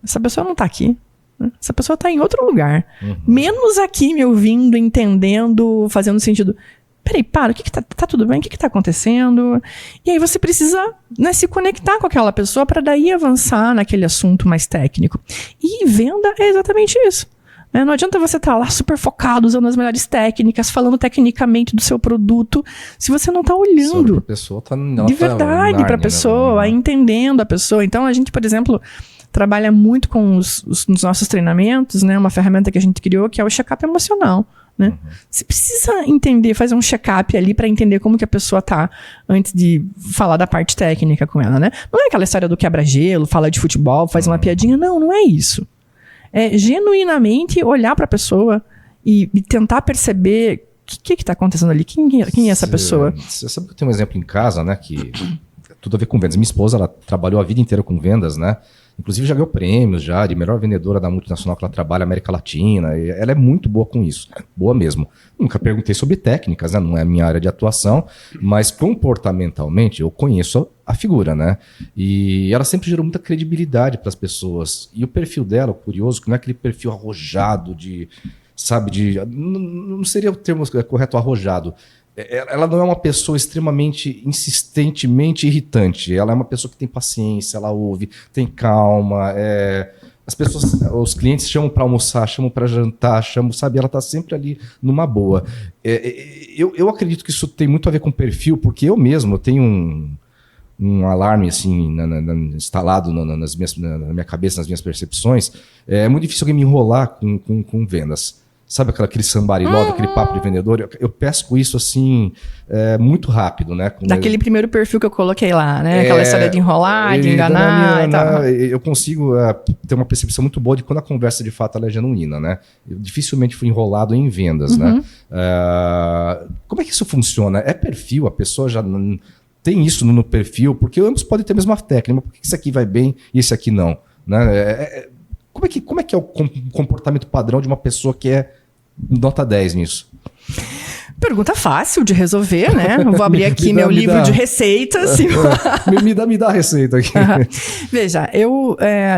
essa pessoa não tá aqui, né? Essa pessoa tá em outro lugar. Menos aqui me ouvindo, entendendo, fazendo sentido. Peraí, para, o que tá tudo bem? O que tá acontecendo? E aí você precisa, né, se conectar com aquela pessoa para daí avançar naquele assunto mais técnico. E venda é exatamente isso. Não adianta você estar lá super focado, usando as melhores técnicas, falando tecnicamente do seu produto, se você não está olhando a pessoa de verdade para a pessoa, entendendo a pessoa. Então, a gente, por exemplo, trabalha muito com nos nossos treinamentos, né, uma ferramenta que a gente criou, que é o check-up emocional. Né? Você precisa entender, fazer um check-up ali para entender como que a pessoa tá antes de falar da parte técnica com ela. Né? Não é aquela história do quebra-gelo, fala de futebol, faz uma piadinha. Não é isso. É genuinamente olhar para a pessoa e tentar perceber o que está acontecendo ali, quem é essa pessoa. Você sabe que eu tenho um exemplo em casa, né, que tem tudo a ver com vendas. Minha esposa, ela trabalhou a vida inteira com vendas, né? Inclusive já ganhou prêmios já de melhor vendedora da multinacional que ela trabalha na América Latina. E ela é muito boa com isso, boa mesmo. Nunca perguntei sobre técnicas, né? Não é a minha área de atuação, mas comportamentalmente eu conheço a figura, né? E ela sempre gerou muita credibilidade para as pessoas. E o perfil dela, curioso, que não é aquele perfil arrojado não seria o termo correto, arrojado. Ela não é uma pessoa extremamente insistentemente irritante. Ela é uma pessoa que tem paciência, ela ouve, tem calma. As pessoas, os clientes chamam para almoçar, chamam para jantar, ela está sempre ali numa boa. Eu acredito que isso tem muito a ver com perfil, porque eu tenho um alarme assim instalado na minha cabeça, nas minhas percepções. É muito difícil alguém me enrolar com vendas. Sabe aquele somebody love, aquele papo de vendedor? Eu pesco isso assim muito rápido, né? Daquele primeiro perfil que eu coloquei lá, né? Aquela história de enrolar, de enganar e tal. Eu consigo ter uma percepção muito boa de quando a conversa de fato ela é genuína, né? Eu dificilmente fui enrolado em vendas, né? Como é que isso funciona? É perfil? A pessoa já tem isso no perfil? Porque ambos podem ter a mesma técnica, mas por que esse aqui vai bem e esse aqui não? Né? Como é que é o comportamento padrão de uma pessoa que é nota 10 nisso? Pergunta fácil de resolver, né? Eu vou abrir aqui meu livro de receitas. Me dá a receita aqui. Veja,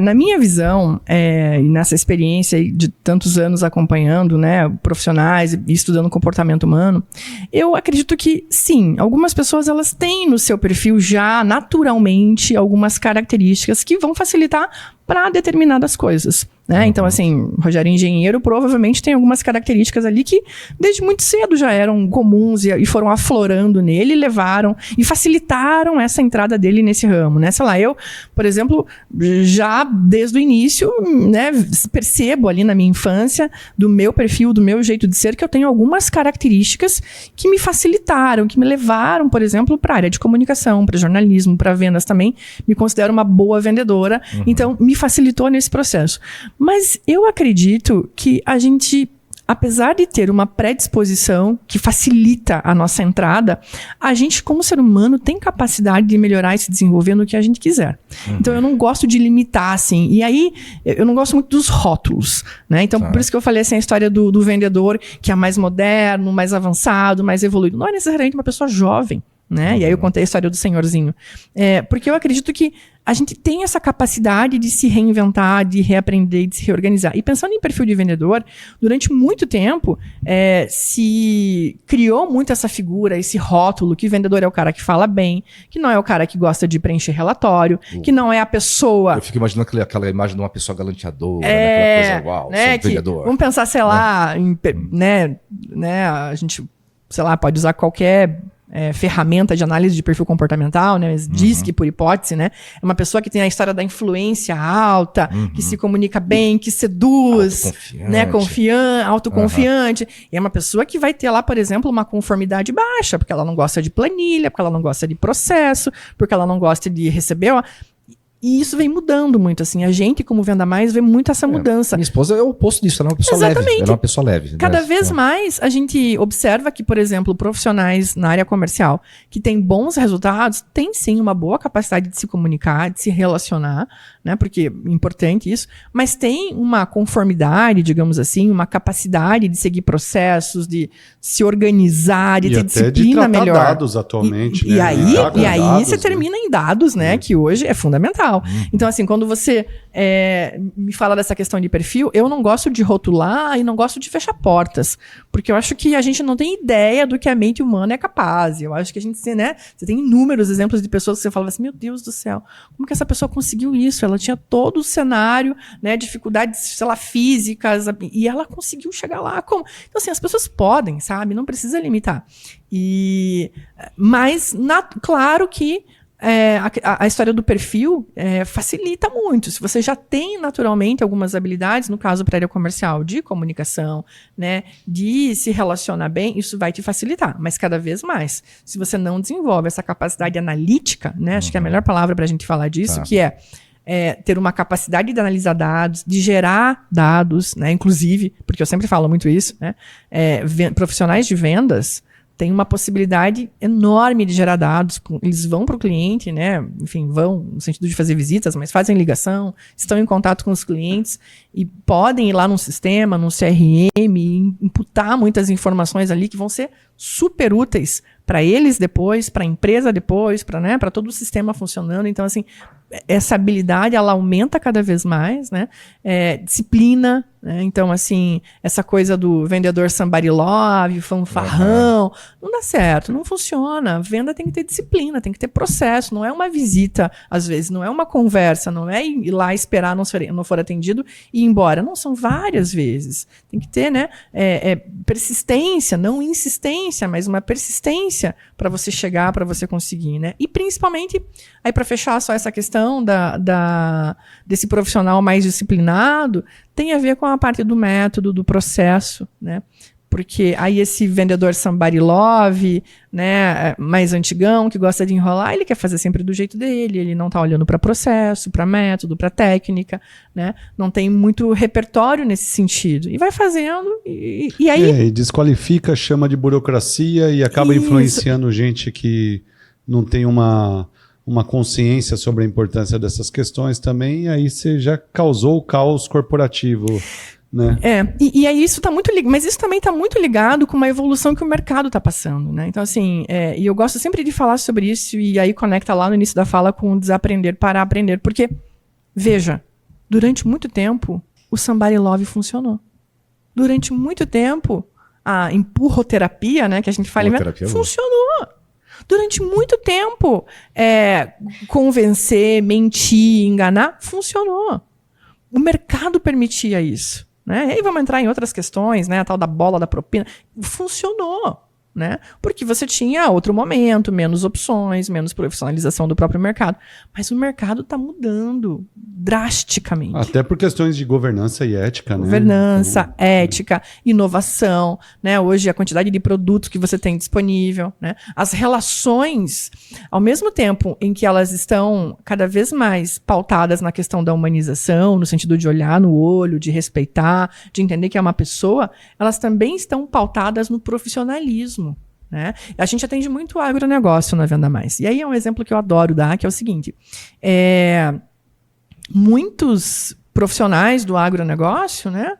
na minha visão, e nessa experiência de tantos anos acompanhando, né, profissionais e estudando comportamento humano, eu acredito que, sim, algumas pessoas elas têm no seu perfil já naturalmente algumas características que vão facilitar para determinadas coisas, né? Então, assim, Rogério engenheiro provavelmente tem algumas características ali que desde muito cedo já eram comuns e foram aflorando nele, levaram e facilitaram essa entrada dele nesse ramo, né? Sei lá, eu, por exemplo, já desde o início, né, percebo ali na minha infância, do meu perfil, do meu jeito de ser, que eu tenho algumas características que me facilitaram, que me levaram, por exemplo, para a área de comunicação, para jornalismo, para vendas também. Me considero uma boa vendedora, então me facilitou nesse processo. Mas eu acredito que a gente, apesar de ter uma predisposição que facilita a nossa entrada, a gente, como ser humano, tem capacidade de melhorar e se desenvolver no que a gente quiser. Então, eu não gosto de limitar, assim. E aí, eu não gosto muito dos rótulos, né? Então, por isso que eu falei assim, a história do vendedor, que é mais moderno, mais avançado, mais evoluído. Não é necessariamente uma pessoa jovem, né? E aí eu contei a história do senhorzinho. Porque eu acredito que a gente tem essa capacidade de se reinventar, de reaprender, de se reorganizar. E pensando em perfil de vendedor, durante muito tempo se criou muito essa figura, esse rótulo, que o vendedor é o cara que fala bem, que não é o cara que gosta de preencher relatório, que não é a pessoa... Eu fico imaginando aquela imagem de uma pessoa galanteadora, aquela coisa, uau, né, sou vendedor. Vamos pensar, sei lá, a gente, sei lá, pode usar qualquer... ferramenta de análise de perfil comportamental, né? Diz que por hipótese, né? É uma pessoa que tem a história da influência alta, que se comunica bem, que seduz, né? Autoconfiante. E é uma pessoa que vai ter lá, por exemplo, uma conformidade baixa, porque ela não gosta de planilha, porque ela não gosta de processo, porque ela não gosta de receber... E isso vem mudando muito, assim. A gente, como Venda Mais, vê muito essa mudança. Minha esposa é o oposto disso, ela é uma pessoa leve. Ela é uma pessoa leve. Cada vez mais a gente observa que, por exemplo, profissionais na área comercial que têm bons resultados, têm sim uma boa capacidade de se comunicar, de se relacionar, né? Porque é importante isso, mas tem uma conformidade, digamos assim, uma capacidade de seguir processos, de se organizar, de ter disciplina melhor. E dados atualmente, e aí você termina em dados, né? Que hoje é fundamental. Então, assim, quando você me fala dessa questão de perfil, eu não gosto de rotular e não gosto de fechar portas, porque eu acho que a gente não tem ideia do que a mente humana é capaz. Eu acho que a gente, né? Você tem inúmeros exemplos de pessoas que você fala assim, meu Deus do céu, como que essa pessoa conseguiu isso? Ela tinha todo o cenário, né? Dificuldades, sei lá, físicas, e ela conseguiu chegar lá. Como? Então, assim, as pessoas podem, sabe? Não precisa limitar. Mas, claro que a história do perfil facilita muito. Se você já tem naturalmente algumas habilidades, no caso para a área comercial, de comunicação, né, de se relacionar bem, isso vai te facilitar, mas cada vez mais. Se você não desenvolve essa capacidade analítica, né, acho que é a melhor palavra para a gente falar disso, que ter uma capacidade de analisar dados, de gerar dados, né, inclusive, porque eu sempre falo muito isso, né, profissionais de vendas tem uma possibilidade enorme de gerar dados. Eles vão para o cliente, né? Enfim, vão no sentido de fazer visitas, mas fazem ligação, estão em contato com os clientes e podem ir lá num sistema, num CRM, e imputar muitas informações ali que vão ser super úteis para eles depois, para a empresa depois, para todo o sistema funcionando. Então, assim, essa habilidade, ela aumenta cada vez mais, né? Disciplina, né? Então, assim, essa coisa do vendedor somebody love, fanfarrão, não dá certo, não funciona. Venda tem que ter disciplina, tem que ter processo, não é uma visita, às vezes, não é uma conversa, não é ir lá esperar não for atendido e ir embora. Não, são várias vezes. Tem que ter, né, persistência, não insistência, mas uma persistência para você chegar, para você conseguir, né? E principalmente, aí para fechar só essa questão desse profissional mais disciplinado, tem a ver com a parte do método, do processo, né? Porque aí esse vendedor somebody love, né, mais antigão, que gosta de enrolar, ele quer fazer sempre do jeito dele, ele não está olhando para processo, para método, para técnica, né? Não tem muito repertório nesse sentido. E vai fazendo, e aí... E desqualifica, chama de burocracia e acaba influenciando gente que não tem uma consciência sobre a importância dessas questões também, e aí você já causou o caos corporativo, né? E aí isso tá muito ligado, mas isso também está muito ligado com uma evolução que o mercado está passando, né? Então, assim, e eu gosto sempre de falar sobre isso, e aí conecta lá no início da fala com o desaprender para aprender, porque, veja, durante muito tempo, o somebody love funcionou. Durante muito tempo, a empurroterapia, né, que a gente fala, funcionou. Durante muito tempo, convencer, mentir, enganar, funcionou. O mercado permitia isso, né? E aí vamos entrar em outras questões, né? A tal da bola da propina. Funcionou, né? Porque você tinha outro momento, menos opções, menos profissionalização do próprio mercado. Mas o mercado está mudando drasticamente. Até por questões de governança e ética, né? Governança, ética, inovação, né? Hoje a quantidade de produtos que você tem disponível, né? As relações, ao mesmo tempo em que elas estão cada vez mais pautadas na questão da humanização, no sentido de olhar no olho, de respeitar, de entender que é uma pessoa, elas também estão pautadas no profissionalismo. Né? A gente atende muito agronegócio na Venda Mais. E aí é um exemplo que eu adoro dar, que é o seguinte. Muitos profissionais do agronegócio, né,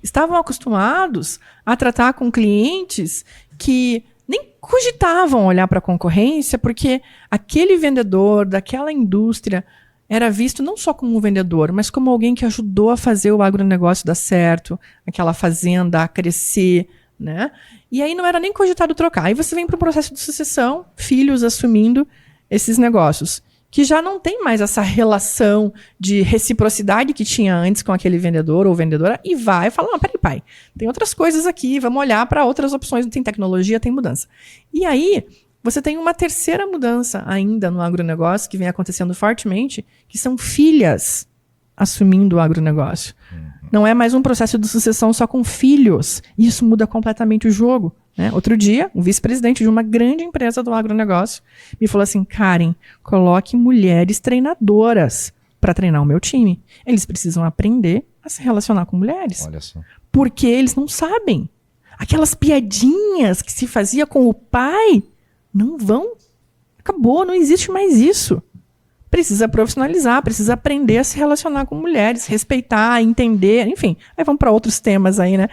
estavam acostumados a tratar com clientes que nem cogitavam olhar para a concorrência, porque aquele vendedor daquela indústria era visto não só como um vendedor, mas como alguém que ajudou a fazer o agronegócio dar certo, aquela fazenda a crescer, né? E aí não era nem cogitado trocar. Aí você vem para o processo de sucessão, filhos assumindo esses negócios, que já não tem mais essa relação de reciprocidade que tinha antes com aquele vendedor ou vendedora, e vai e fala, não, peraí, pai, tem outras coisas aqui, vamos olhar para outras opções, tem tecnologia, tem mudança. E aí, você tem uma terceira mudança ainda no agronegócio, que vem acontecendo fortemente, que são filhas assumindo o agronegócio. Não é mais um processo de sucessão só com filhos, e isso muda completamente o jogo. Né? Outro dia, um vice-presidente de uma grande empresa do agronegócio me falou assim, Karen, coloque mulheres treinadoras para treinar o meu time. Eles precisam aprender a se relacionar com mulheres. Olha só. Porque eles não sabem. Aquelas piadinhas que se fazia com o pai, não vão. Acabou, não existe mais isso. Precisa profissionalizar, precisa aprender a se relacionar com mulheres, respeitar, entender, enfim. Aí vamos para outros temas aí, né?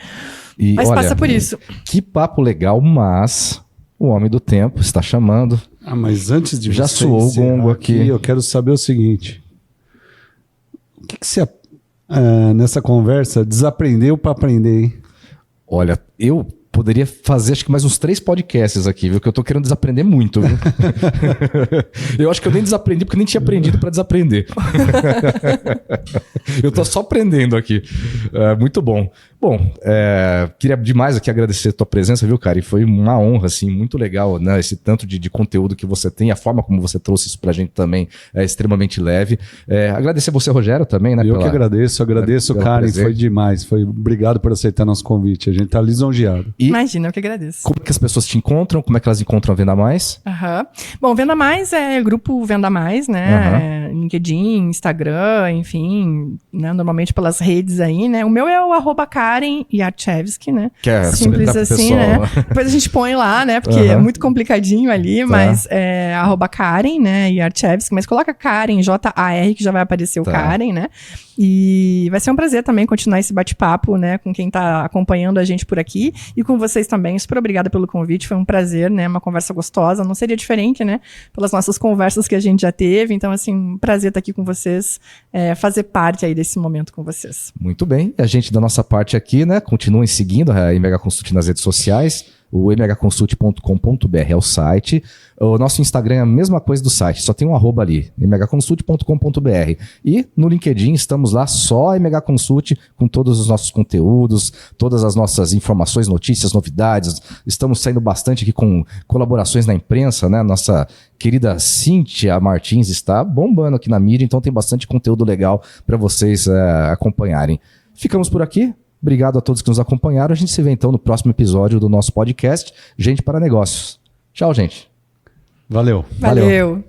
Mas olha, passa por isso. Que papo legal, mas o homem do tempo está chamando. Mas antes de já soou o gongo aqui. Eu quero saber o seguinte. O que você, nessa conversa, desaprendeu para aprender, hein? Olha, eu poderia fazer acho que mais uns 3 podcasts aqui, viu? Que eu tô querendo desaprender muito, viu? Eu acho que eu nem desaprendi porque nem tinha aprendido para desaprender. Eu tô só aprendendo aqui. Muito bom. Bom, queria demais aqui agradecer a tua presença, viu, cara? E foi uma honra, assim, muito legal, né? Esse tanto de conteúdo que você tem, a forma como você trouxe isso pra gente também é extremamente leve. Agradecer você, Rogério, também, né? Eu que agradeço, Karen, foi demais. Obrigado por aceitar nosso convite. A gente tá lisonjeado. Imagina, eu que agradeço. Como que as pessoas te encontram? Como é que elas encontram a Venda Mais? Bom, Venda Mais é grupo Venda Mais, né? LinkedIn, Instagram, enfim, né? Normalmente pelas redes aí, né? O meu é o @Karen Yarchevsky, né? Que é simples assim, pessoal, né? Depois a gente põe lá, né? Porque é muito complicadinho ali, mas é @Karen, né? Yarchevsky, mas coloca Karen, J-A-R, que já vai aparecer o Karen, né? E vai ser um prazer também continuar esse bate-papo, né? Com quem tá acompanhando a gente por aqui e com vocês também. Super obrigada pelo convite, foi um prazer, né? Uma conversa gostosa, não seria diferente, né? Pelas nossas conversas que a gente já teve. Então, assim, um prazer estar aqui com vocês, fazer parte aí desse momento com vocês. Muito bem. A gente, da nossa parte aqui, né? Continuem seguindo a MH Consult nas redes sociais. O mhconsult.com.br é o site. O nosso Instagram é a mesma coisa do site, só tem um @ ali, mhconsult.com.br. E no LinkedIn estamos lá, só MH Consult, com todos os nossos conteúdos, todas as nossas informações, notícias, novidades. Estamos saindo bastante aqui com colaborações na imprensa, né? Nossa querida Cíntia Martins está bombando aqui na mídia, então tem bastante conteúdo legal para vocês acompanharem. Ficamos por aqui. Obrigado a todos que nos acompanharam. A gente se vê então no próximo episódio do nosso podcast Gente para Negócios. Tchau, gente. Valeu. Valeu.